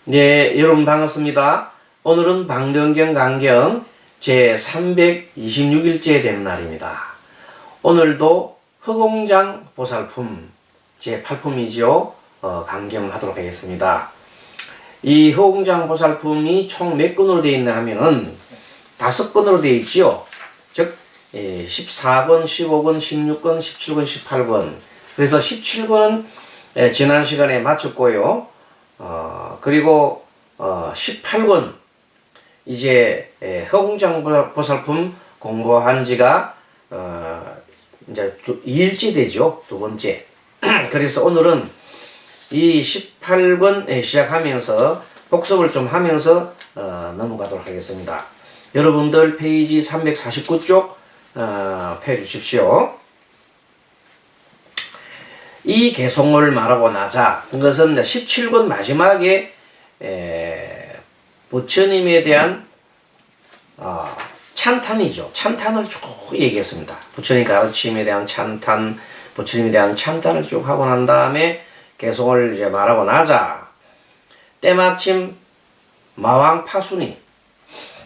네, 여러분 반갑습니다. 오늘은 방등경 강경 제326일째 되는 날입니다. 오늘도 허공장 보살품 제8품이지요. 강경하도록 하겠습니다. 이 허공장 보살품이 총 몇 건으로 되어 있나 하면은 5건으로 되어 있지요. 즉 14권, 15권, 16권, 17권, 18권. 그래서 17권은 지난 시간에 마쳤고요. 그리고 18권 이제 허공장 보살품 공부한 지가 이제 2일째 되죠. 두 번째. 그래서 오늘은 이 18권 시작하면서 복습을 좀 하면서 넘어가도록 하겠습니다. 여러분들 페이지 349쪽 펴 주십시오. 이 개송을 말하고 나자, 그것은 17권 마지막에 부처님에 대한 찬탄이죠. 찬탄을 쭉 얘기했습니다. 부처님 가르침에 대한 찬탄, 부처님에 대한 찬탄을 쭉 하고 난 다음에 개송을 이제 말하고 나자, 때마침 마왕 파순이,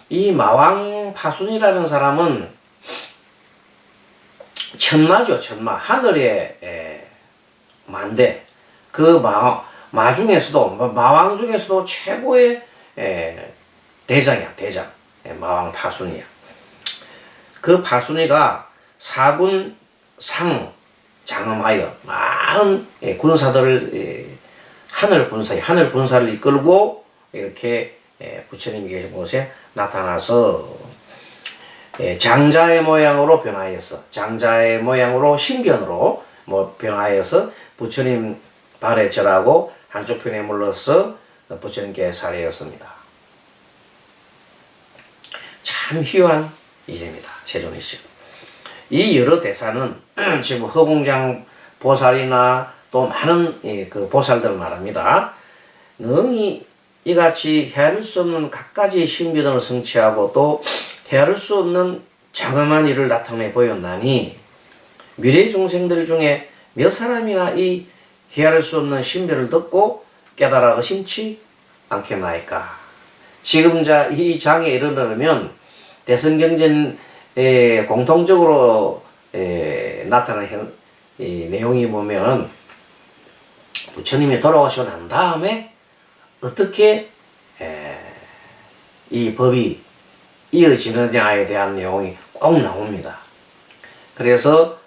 이 마왕 파순이라는 사람은 천마죠. 천마. 하늘의 마인데, 그 마 중에서도, 마왕 중에서도 최고의 대장이야, 대장. 마왕 파순이야. 그 파순이가 사군상 장엄하여 많은 군사들을, 하늘 군사를 이끌고 이렇게 부처님이 계신 곳에 나타나서 장자의 모양으로 변화해서, 장자의 모양으로 신견으로 변화해서 부처님 발에 절하고 한쪽 편에 물러서 부처님께 살해했습니다. 참 희유한 일입니다. 세존이시여. 이 여러 대사는 지금 허공장 보살이나 또 많은 그 보살들 말합니다. 능히 이같이 헤아릴 수 없는 갖가지 신비등을 성취하고 또 헤아릴 수 없는 장엄한 일을 나타내 보였나니 미래 중생들 중에 몇 사람이나 이 헤아릴 수 없는 신비를 듣고 깨달아 의심치 않겠나이까. 지금 이 장에 이르려면 대선경전에 공통적으로 나타나는 내용이 보면 부처님이 돌아오시고 난 다음에 어떻게 이 법이 이어지느냐에 대한 내용이 꼭 나옵니다. 그래서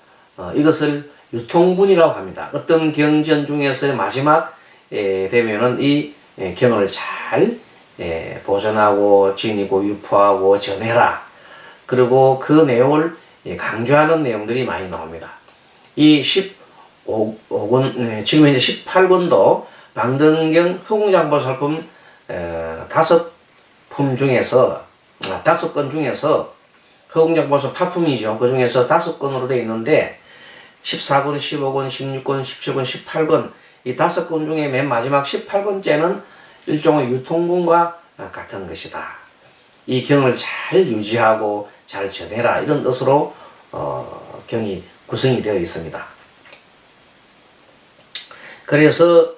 이것을 유통분이라고 합니다. 어떤 경전 중에서 마지막 되면은 이 경을 잘 보존하고 지니고 유포하고 전해라. 그리고 그 내용을 강조하는 내용들이 많이 나옵니다. 이 15권, 지금 현재 18권도 방등경 허공장 보살품 5품 중에서 5건 중에서 허공장 보살 8품이죠. 그 중에서 5건으로 되어 있는데 14권, 15권, 16권, 17권, 18권 이 5권 중에 맨 마지막 18권째는 일종의 유통군과 같은 것이다. 이 경을 잘 유지하고 잘 전해라 이런 뜻으로 경이 구성이 되어 있습니다. 그래서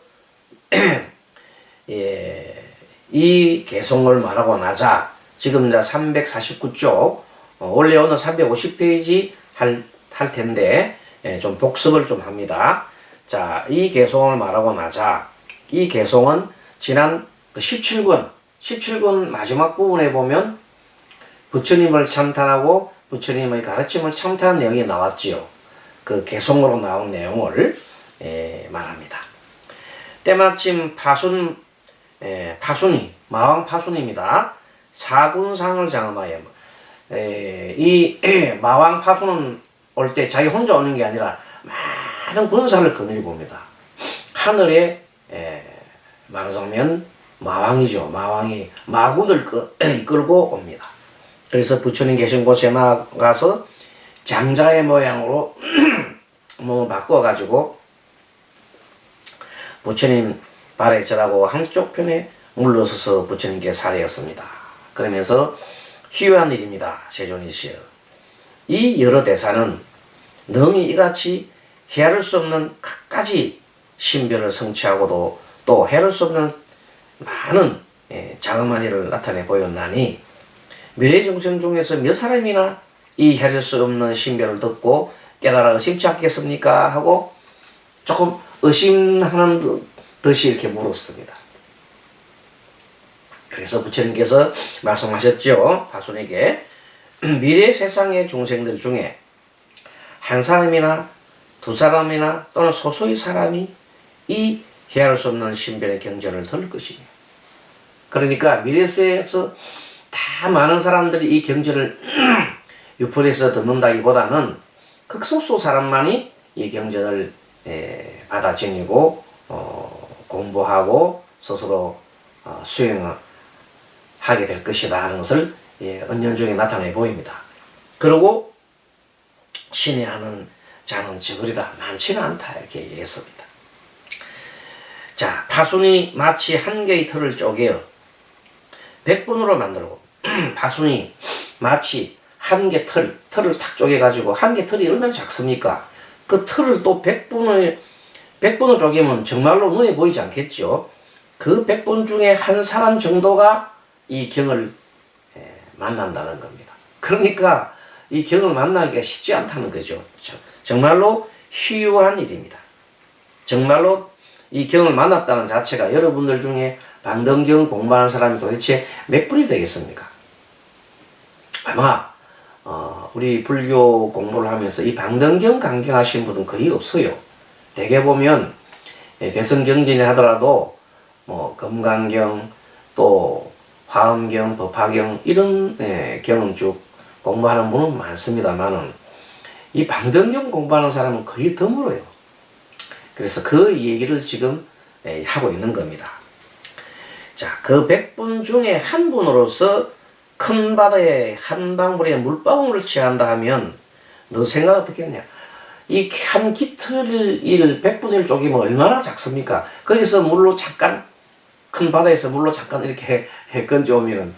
이 개송을 말하고 나자 지금 이제 349쪽 원래 오늘 350페이지 할 텐데 좀 복습을 좀 합니다. 자, 이 개송을 말하고 나자 이 개송은 지난 17권 마지막 부분에 보면 부처님을 참탄하고 부처님의 가르침을 참탄한 내용이 나왔지요. 그 개송으로 나온 내용을 말합니다. 때마침 파순이 마왕 파순입니다. 사군상을 장엄하여 이 마왕 파순은 올 때 자기 혼자 오는 게 아니라 많은 군사를 거느리고 옵니다. 하늘에 말하자면 마왕이죠. 마왕이 마군을 이끌고 옵니다. 그래서 부처님 계신 곳에 나가서 장자의 모양으로 몸을 바꿔가지고 부처님 발에 절하고 한쪽 편에 물러서서 부처님께 살해했습니다. 그러면서 희유한 일입니다. 세존이시여. 이 여러 대사는 능히 이같이 헤아릴 수 없는 갖가지 신변을 성취하고도 또 헤아릴 수 없는 많은 자그마한 일을 나타내 보였나니 미래 정생 중에서 몇 사람이나 이 헤아릴 수 없는 신비를 듣고 깨달아 의심치 않겠습니까? 하고 조금 의심하는 듯이 이렇게 물었습니다. 그래서 부처님께서 말씀하셨죠. 파손에게 미래 세상의 중생들 중에 한 사람이나 두 사람이나 또는 소수의 사람이 이 헤아릴 수 없는 신변의 경전을 들을 것이며, 그러니까 미래세에서 다 많은 사람들이 이 경전을 유포돼서 듣는다기보다는 극소수 사람만이 이 경전을 받아 지니고 공부하고 스스로 수행하게 될 것이다 하는 것을 은연중에 나타내 보입니다. 그리고 신뢰하는 자는 적으리라, 많지는 않다, 이렇게 얘기했습니다. 자, 파순이 마치 한 개의 틀을 쪼개어 100분으로 만들고, 파순이 마치 한 개 틀을 탁 쪼개가지고, 한 개 틀이 얼마나 작습니까? 그 틀을 또 100분을 쪼개면 정말로 눈에 보이지 않겠죠? 그 100분 중에 한 사람 정도가 이 경을 만난다는 겁니다. 그러니까 이 경을 만나기가 쉽지 않다는 거죠. 정말로 희유한 일입니다. 정말로 이 경을 만났다는 자체가 여러분들 중에 방등경 공부하는 사람이 도대체 몇 분이 되겠습니까? 아마 우리 불교 공부를 하면서 이 방등경 강경하신 분은 거의 없어요. 대개 보면 대성경전이 하더라도 뭐 금강경, 또 화엄경, 법화경 이런 경은 쭉 공부하는 분은 많습니다만은 이 방등경 공부하는 사람은 거의 드물어요. 그래서 그 얘기를 지금 하고 있는 겁니다. 자, 그 100분 중에 한 분으로서 큰 바다에 한 방울의 물방울을 취한다 하면 너 생각 어떻게 했냐? 이 한 깃털을 100분의 1 쪼개면 얼마나 작습니까? 거기서 물로 잠깐, 큰 바다에서 물로 잠깐 이렇게 건져오면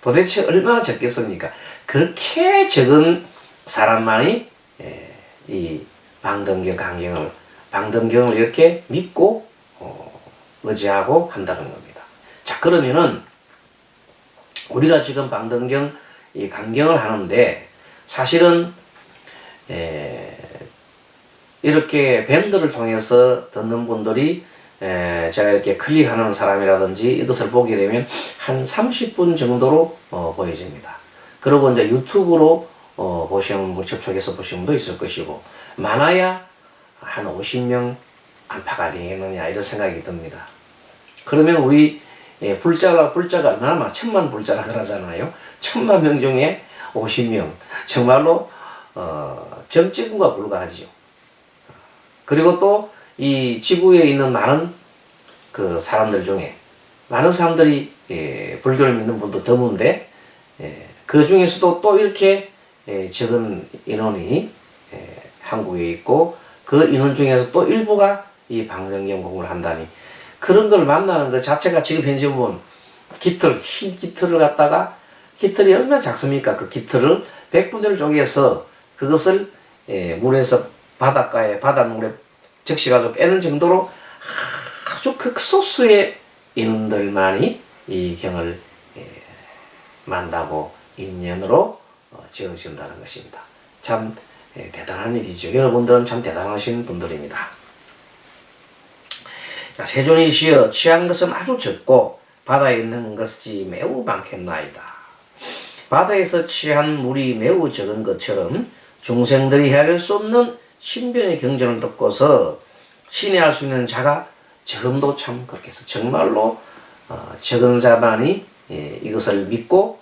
도대체 얼마나 적겠습니까? 그렇게 적은 사람만이 이 방등경을 이렇게 믿고 의지하고 한다는 겁니다. 자, 그러면은 우리가 지금 방등경 이 강경을 하는데 사실은 이렇게 밴드를 통해서 듣는 분들이 제가 이렇게 클릭하는 사람이라든지 이것을 보게 되면 한 30분 정도로 보여집니다. 그리고 이제 유튜브로 접촉해서 보시는 분도 있을 것이고, 많아야 한 50명 안팎 아니겠느냐 이런 생각이 듭니다. 그러면 우리 불자가 얼마나 많아? 1000만 불자라 그러잖아요. 1000만 명 중에 50명, 정말로 점찍음과 불과하지요. 그리고 또 이 지구에 있는 많은 그 사람들 중에 많은 사람들이 불교를 믿는 분도 드문데 그 중에서도 또 이렇게 적은 인원이 한국에 있고, 그 인원 중에서 또 일부가 이 방등경 공부를 한다니, 그런 걸 만나는 것 자체가 지금 현재 보면 흰 깃털을 갖다가, 깃털이 얼마나 작습니까? 그 깃털을 100분의 1 쪼개서 그것을 물에서 바닷물에 적시가지고 빼는 정도로 아주 극소수의 인원들만이 이 경을 만다고 인연으로 지어진다는 것입니다. 참 대단한 일이죠. 여러분들은 참 대단하신 분들입니다. 자, 세존이시여, 취한 것은 아주 적고 바다에 있는 것이 매우 많겠나이다. 바다에서 취한 물이 매우 적은 것처럼 중생들이 헤아릴 수 없는 신변의 경전을 듣고서 신뢰할 수 있는 자가 적음도 참 그렇겠어. 정말로 적은 자만이 이것을 믿고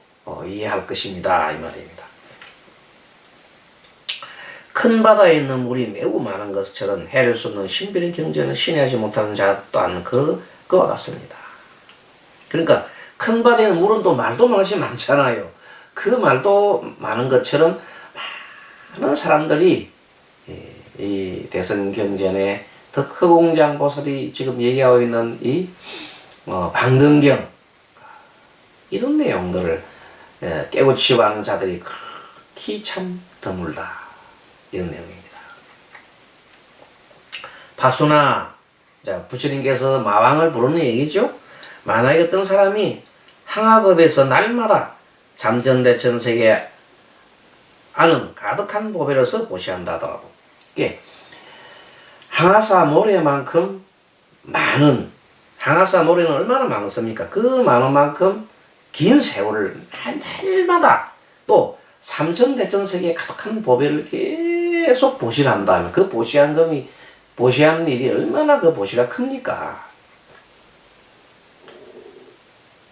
이해할 것입니다, 이 말입니다. 큰 바다에 있는 물이 매우 많은 것처럼 헤아릴 수 없는 신변의 경전을 신뢰하지 못하는 자 또한 그와 같습니다. 그러니까 큰 바다에 있는 물은 또 말도 많잖아요. 그 말도 많은 것처럼 많은 사람들이 이 대성경전에 덕허공장 보살이 지금 얘기하고 있는 이 방등경, 이런 내용들을 깨우치고 하는 자들이 극히 참 드물다, 이런 내용입니다. 파수나, 자, 부처님께서 마왕을 부르는 얘기죠. 만약에 어떤 사람이 항아급에서 날마다 잠전대천세계 안은 가득한 보배로서 보시한다 하더라도 항아사 모래만큼 많은, 항아사 모래는 얼마나 많습니까? 그 많은 만큼 긴 세월을 날마다 또 삼천대천세계에 가득한 보배를 계속 보시한다면 그 보시하는 일이 얼마나 그 보시가 큽니까?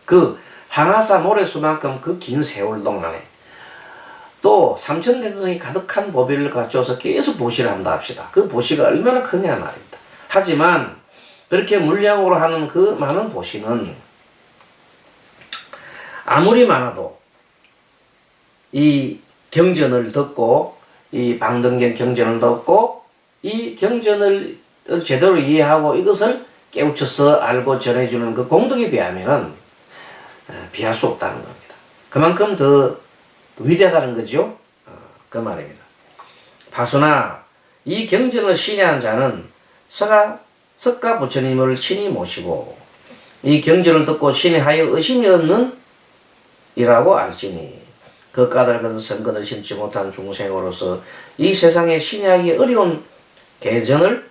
그 항아사 모래수만큼 그 긴 세월 동안에 또 삼천대천세계 가득한 보배를 갖춰서 계속 보시를 한다 합시다. 그 보시가 얼마나 크냐 말입니다. 하지만 그렇게 물량으로 하는 그 많은 보시는 아무리 많아도 이 경전을 듣고 이 방등경 경전을 듣고 이 경전을 제대로 이해하고 이것을 깨우쳐서 알고 전해주는 그 공덕에 비하면은 비할 수 없다는 겁니다. 그만큼 더 위대하다는 거죠. 그 말입니다. 파수나 이 경전을 신뢰한 자는 석가 부처님을 친히 모시고 이 경전을 듣고 신뢰하여 의심이 없는 이라고 알지니 그 까닭은 선거를 심지 못한 중생으로서 이 세상에 신뢰하기 어려운 개정을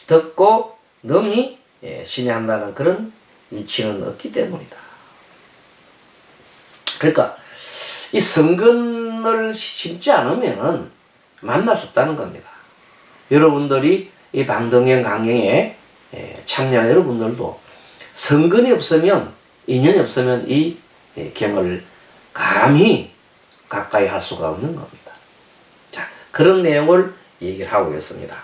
듣고 능히 신뢰한다는 그런 이치는 없기 때문이다. 그러니까 이 성근을 심지 않으면은 만날 수 없다는 겁니다. 여러분들이 이 방등경 강경에 참여한 여러분들도 성근이 없으면, 인연이 없으면 이 경을 감히 가까이 할 수가 없는 겁니다. 자, 그런 내용을 얘기를 하고 있습니다.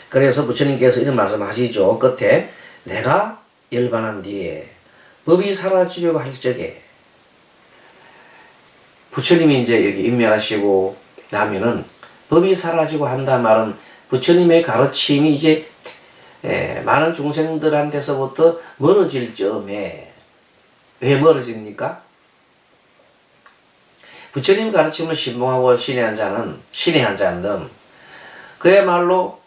그래서 부처님께서 이런 말씀 하시죠. 끝에 내가 열반한 뒤에 법이 사라지려고 할 적에 부처님이 이제 여기 인멸하시고 나면은 법이 사라지고 한다 말은 부처님의 가르침이 이제 많은 중생들한테서부터 멀어질 즈음에 왜 멀어집니까? 부처님 가르침을 신봉하고 신뢰한 자는 그야말로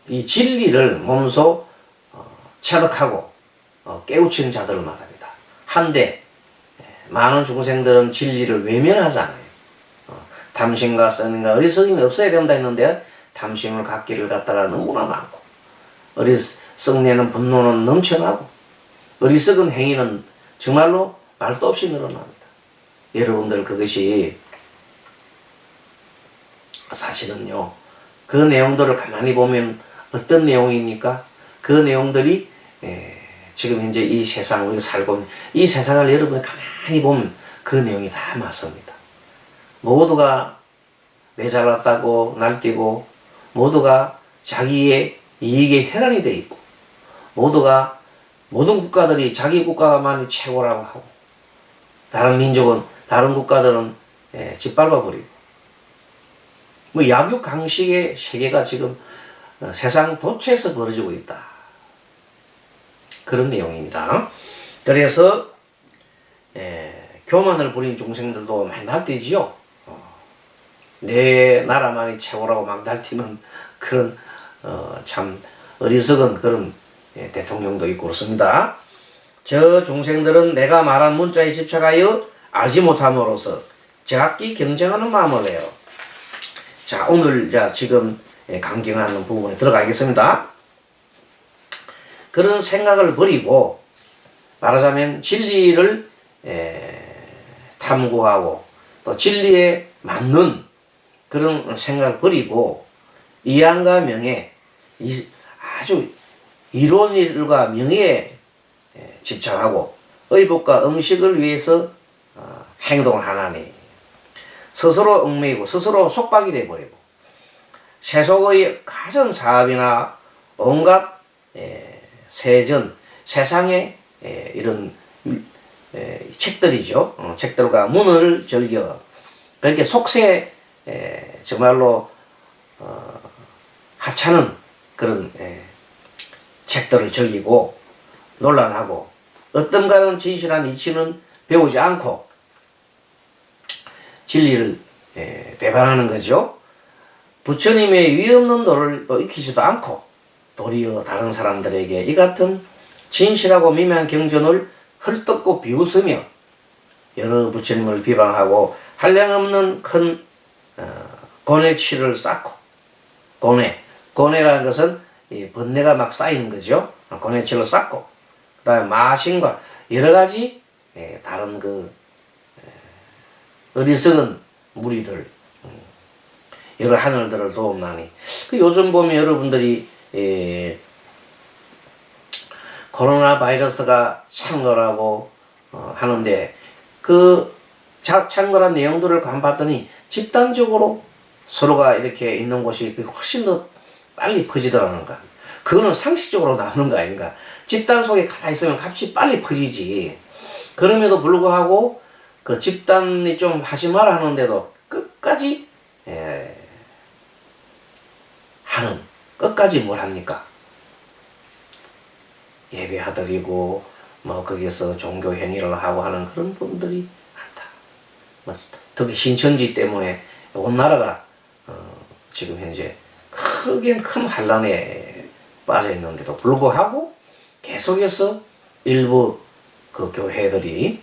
이 진리를 몸소 체득하고 깨우친 자들을 말합니다. 한데 많은 중생들은 진리를 외면하잖아요. 탐심과 선인과 어리석임이 없어야 된다 했는데 탐심을 갖기를 갖다가 너무나 많고 어리석내는 분노는 넘쳐나고 어리석은 행위는 정말로 말도 없이 늘어납니다. 여러분들 그것이 사실은요, 그 내용들을 가만히 보면 어떤 내용입니까? 그 내용들이 지금 현재 이 세상 우리가 살고 있는 이 세상을 여러분이 가만히 보면 그 내용이 다 맞습니다. 모두가 내 잘났다고 날뛰고 모두가 자기의 이익에 혈안이 되어 있고 모두가 모든 국가들이 자기 국가만이 최고라고 하고 다른 민족은 다른 국가들은 짓밟아버리고 뭐 약육강식의 세계가 지금 세상 도처에서 벌어지고 있다. 그런 내용입니다. 그래서 교만을 부린 중생들도 많이 날뛰지요. 내 나라만이 최고라고 막 날뛰는 그런 참 어리석은 그런 대통령도 있고 그렇습니다. 저 중생들은 내가 말한 문자에 집착하여 알지 못함으로써 제각기 경쟁하는 마음을 해요. 자, 오늘 지금 강경하는 부분에 들어가겠습니다. 그런 생각을 버리고 말하자면 진리를 탐구하고 또 진리에 맞는 그런 생각을 버리고 이양과 명예, 아주 이론일과 명예에 집착하고 의복과 음식을 위해서 행동을 하나니 스스로 얽매이고 스스로 속박이 되어버리고 세속의 가전 사업이나 온갖 세전 세상의 이런 책들이죠. 책들과 문을 즐겨 그렇게 속세 정말로 하찮은 그런 책들을 즐기고 논란하고 어떤가는 진실한 이치는 배우지 않고 진리를 배반하는 거죠. 부처님의 위없는 도를 또 익히지도 않고 도리어 다른 사람들에게 이 같은 진실하고 미묘한 경전을 헐뜯고 비웃으며 여러 부처님을 비방하고 한량없는 큰 고뇌치를 쌓고, 고뇌라는 것은 이 번뇌가 막 쌓이는 거죠. 고뇌치를 쌓고, 그 다음에 마신과 여러 가지 다른 그 어리석은 무리들, 여러 하늘들을 도움나니. 그 요즘 보면 여러분들이 코로나 바이러스가 창궐하고 하는데, 그 창궐한 내용들을 봤더니 집단적으로 서로가 이렇게 있는 곳이 훨씬 더 빨리 퍼지더라는 거. 그거는 상식적으로 나오는 거 아닌가. 집단 속에 가만히 있으면 값이 빨리 퍼지지. 그럼에도 불구하고 그 집단이 좀 하지 마라 하는데도 끝까지 끝까지 뭘 합니까? 예배하드리고 뭐 거기서 종교 행위를 하고 하는 그런 분들이 많다. 뭐 특히 신천지 때문에 온 나라가 지금 현재 큰 환란에 빠져 있는데도 불구하고 계속해서 일부 그 교회들이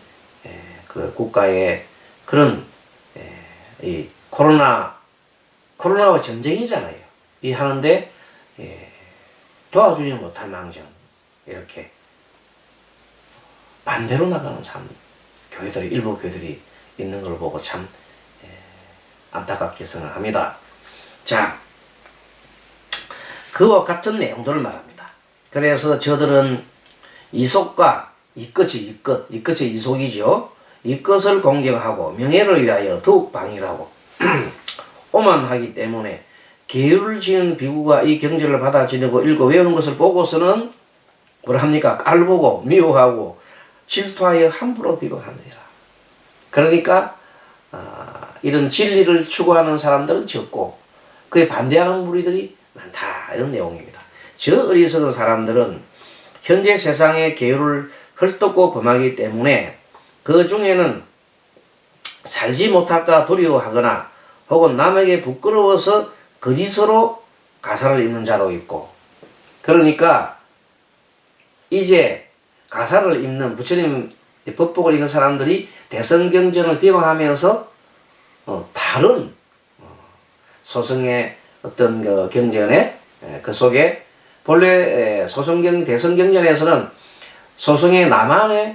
그 국가의 그런 이 코로나와 전쟁이잖아요. 이 하는데 도와주지 못할 망정 이렇게 반대로 나가는 참 일부 교회들이 있는 걸 보고 참 안타깝게 생각합니다. 자, 그와 같은 내용들을 말합니다. 그래서 저들은 이속과 이끝이 이속이죠. 이것을 공경하고 명예를 위하여 더욱 방일하고 오만하기 때문에 계율을 지은 비구가 이 경전을 받아 지니고 읽고 외우는 것을 보고서는 뭐라 합니까? 깔보고 미워하고 질투하여 함부로 비방하느니라. 그러니까 이런 진리를 추구하는 사람들은 적고 그에 반대하는 무리들이 많다, 이런 내용입니다. 저 어리석은 사람들은 현재 세상의 계율을 헐뜯고 범하기 때문에 그 중에는 살지 못할까 두려워하거나 혹은 남에게 부끄러워서 거짓으로 가사를 읽는 자도 있고, 그러니까 이제 가사를 읽는 부처님 법복을 읽는 사람들이 대성경전을 비방하면서 다른 소승의 어떤 그 경전에 그 속에 본래 대성경전에서는 소승의 나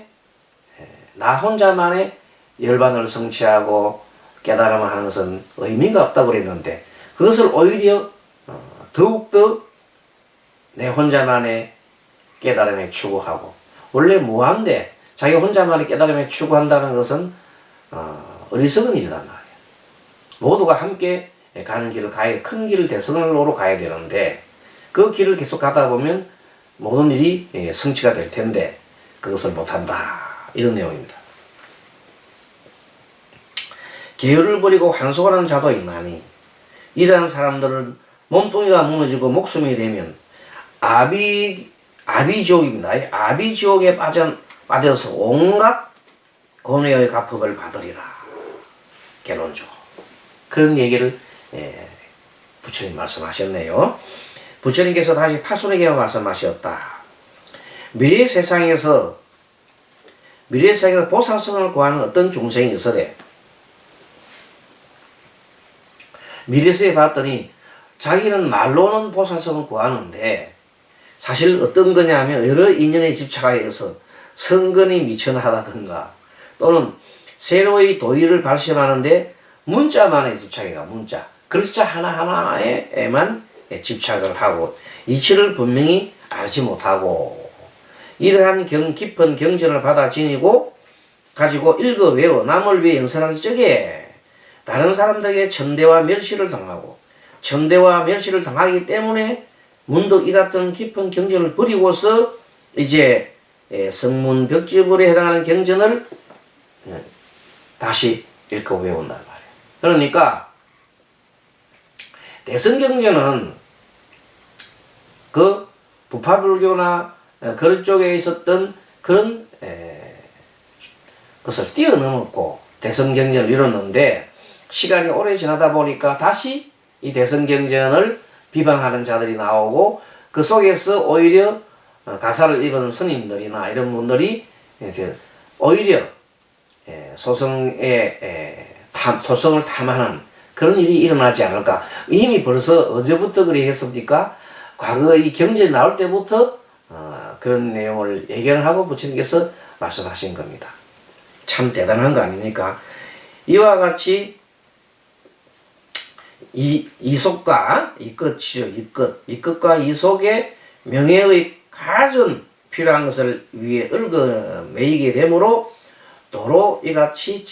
혼자만의 열반을 성취하고 깨달음을 하는 것은 의미가 없다고 그랬는데, 그것을 오히려 더욱더 내 혼자만의 깨달음에 추구하고, 원래 무한데 자기 혼자만의 깨달음에 추구한다는 것은 어리석은 일이란 말이에요. 모두가 함께 가는 길을 큰 길을 대성으로 가야 되는데, 그 길을 계속 가다 보면 모든 일이 성취가 될 텐데 그것을 못한다, 이런 내용입니다. 계율을 버리고 환속하는 자도 있나니 이러한 사람들은 몸뚱이가 무너지고 목숨이 되면 아비지옥입니다. 아비지옥에 빠져서 온갖 고뇌의 가법을 받으리라. 결론적으로 그런 얘기를 부처님 말씀하셨네요. 부처님께서 다시 파손에게 말씀하셨다. 미래 세상에서 보살성을 구하는 어떤 중생이 있으래. 미래세에 봤더니 자기는 말로는 보살성을 구하는데 사실 어떤 거냐면 여러 인연에 집착하여서 성근이 미천하다든가 또는 새로의 도의를 발심하는데 문자만에 집착해가 문자 글자 하나하나에만 집착을 하고 이치를 분명히 알지 못하고 이러한 깊은 경전을 받아 지니고 가지고 읽어 외워 남을 위해 영선할 적에 다른 사람들에게 천대와 멸시를 당하고 천대와 멸시를 당하기 때문에 문득 이 같은 깊은 경전을 버리고서 이제 성문벽지불에 해당하는 경전을 다시 읽고 외운단 말이에요. 그러니까 대성경전은 그 부파불교나 그런 쪽에 있었던 그런 것을 뛰어넘었고 대성경전을 이뤘는데, 시간이 오래 지나다 보니까 다시 이 대성경전을 비방하는 자들이 나오고 그 속에서 오히려 가사를 입은 스님들이나 이런 분들이 오히려 소성의 토성을 탐하는 그런 일이 일어나지 않을까. 이미 벌써 어제부터 그래 했습니까? 과거 이 경전이 나올 때부터 그런 내용을 예견하고 부처님께서 말씀하신 겁니다. 참 대단한 거 아닙니까? 이와 같이 이속과 이끝이죠. 이끝과 이속의 명예의 가장 필요한 것을 위해 얽어매이게 되므로 도로 이같이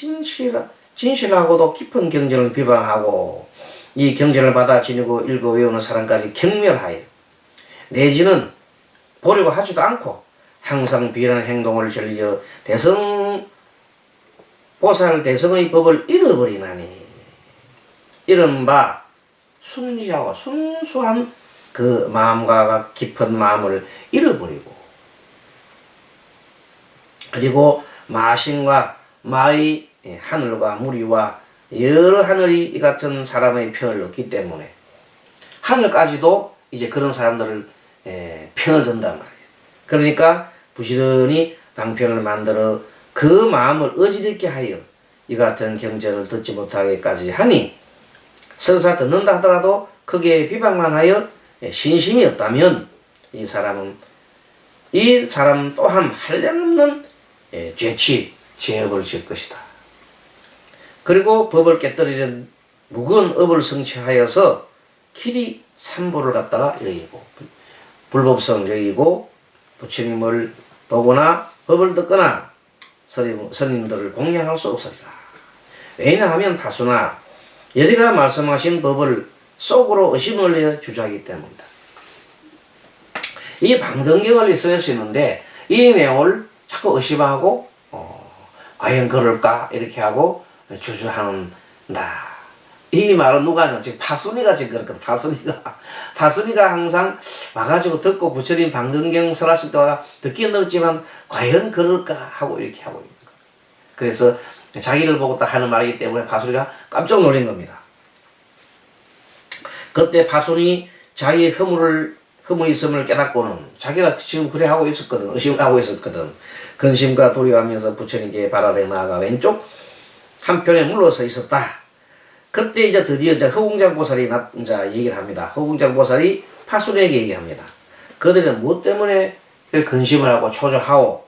진실하고도 깊은 경전을 비방하고 이 경전을 받아 지니고 읽어 외우는 사람까지 경멸하여 내지는 보려고 하지도 않고 항상 비련한 행동을 즐겨 보살 대성의 법을 잃어버리나니 이른바 순지하고 순수한 그 마음과 깊은 마음을 잃어버리고 그리고 마신과 마의 하늘과 무리와 여러 하늘이 이 같은 사람의 편을 얻기 때문에 하늘까지도 이제 그런 사람들을 편을 든단 말이에요. 그러니까 부지런히 방편을 만들어 그 마음을 어지럽게 하여 이 같은 경전을 듣지 못하게까지 하니 설사 듣는다 하더라도 크게 비방만 하여 신심이 없다면 이 사람 또한 한량없는 죄업을 지을 것이다. 그리고 법을 깨뜨리는 무거운 업을 성취하여서 길이 삼보를 갖다가 여기고 불법성 여기고 부처님을 보거나 법을 듣거나 스님들을 공양할 수 없으리라. 왜냐하면 파수나 여리가 말씀하신 법을 속으로 의심을 내어 주장하기 때문이다. 이 방등경을 쓰일 수 있는데 이 내용을 자꾸 의심하고 과연 그럴까 이렇게 하고 주저한다. 이 말은 누가 하냐? 지금 파순이가 지금 그렇거든. 파순이가 항상 와가지고 듣고 부처님 방등경 설하실 때마다 듣기는 들었지만 과연 그럴까 하고 이렇게 하고 있는 거예요. 그래서 자기를 보고 딱 하는 말이기 때문에 파순이가 깜짝 놀란 겁니다. 그때 파순이 자기의 허물이 있음을 깨닫고는 자기가 지금 그래 하고 있었거든. 의심을 하고 있었거든. 근심과 두려워하면서 부처님께 발 아래 나아가 왼쪽 한편에 물러서 있었다. 그때 이제 드디어 이제 허공장 보살이 이제 얘기를 합니다. 허공장 보살이 파순에게 얘기합니다. 그들은 무엇 때문에 근심을 하고 초조하고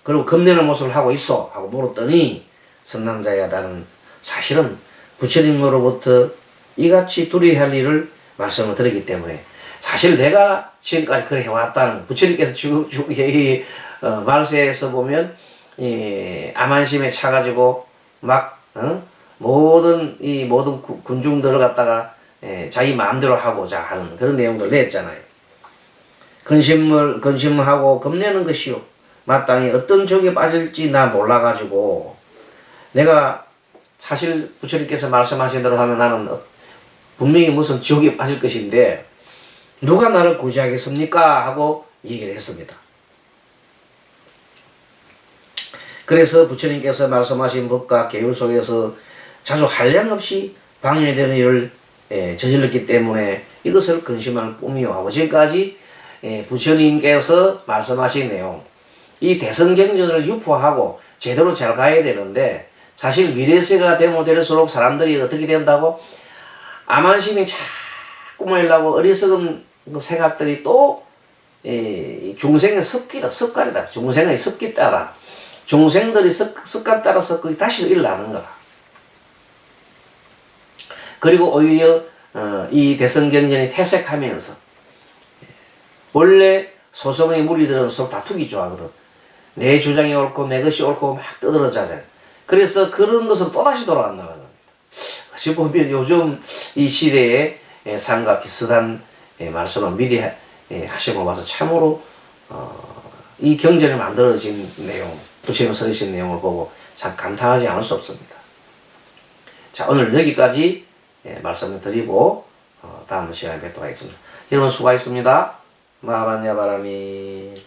그리고 겁내는 모습을 하고 있어 하고 물었더니 선남자야 나는 사실은 부처님으로부터 이같이 두려워할 일을 말씀을 드리기 때문에 사실 내가 지금까지 그래 해왔다는 부처님께서 지금 말세에서 보면 암한심에 차가지고 막 모든 군중들을 갖다가 자기 마음대로 하고자 하는 그런 내용들을 냈잖아요. 근심하고 겁내는 것이요 마땅히 어떤 적에 빠질지 나 몰라가지고 내가 사실 부처님께서 말씀하신 대로 하면 나는 분명히 무슨 지옥에 빠질 것인데 누가 나를 구제하겠습니까? 하고 얘기를 했습니다. 그래서 부처님께서 말씀하신 법과 계율 속에서 자주 한량없이 방해되는 일을 저질렀기 때문에 이것을 근심할 뿐이요 하고 지금까지 부처님께서 말씀하신 내용 이 대성경전을 유포하고 제대로 잘 가야 되는데 사실 미래세가 되면 될수록 사람들이 어떻게 된다고 암한심이 자꾸 모이려고 어리석은 생각들이 또 중생의 습관이다. 중생의 습기 따라 중생들이 습관 따라서 그게 다시 일어나는 거라. 그리고 오히려 이 대성경전이 퇴색하면서 원래 소성의 무리들은 서로 다투기 좋아하거든. 내 주장이 옳고 내 것이 옳고 막 떠들어자잖아요. 그래서 그런 것은 또다시 돌아간다는 겁니다. 어찌 보면 요즘 이 시대의 삶과 비슷한 말씀을 미리 하시고 와서 참으로 이 경전이 만들어진 내용, 부처님 설하신 내용을 보고 참 감탄하지 않을 수 없습니다. 자, 오늘 여기까지 말씀을 드리고 다음 시간에 뵙도록 하겠습니다. 여러분 수고하셨습니다. 마하반야 바라미.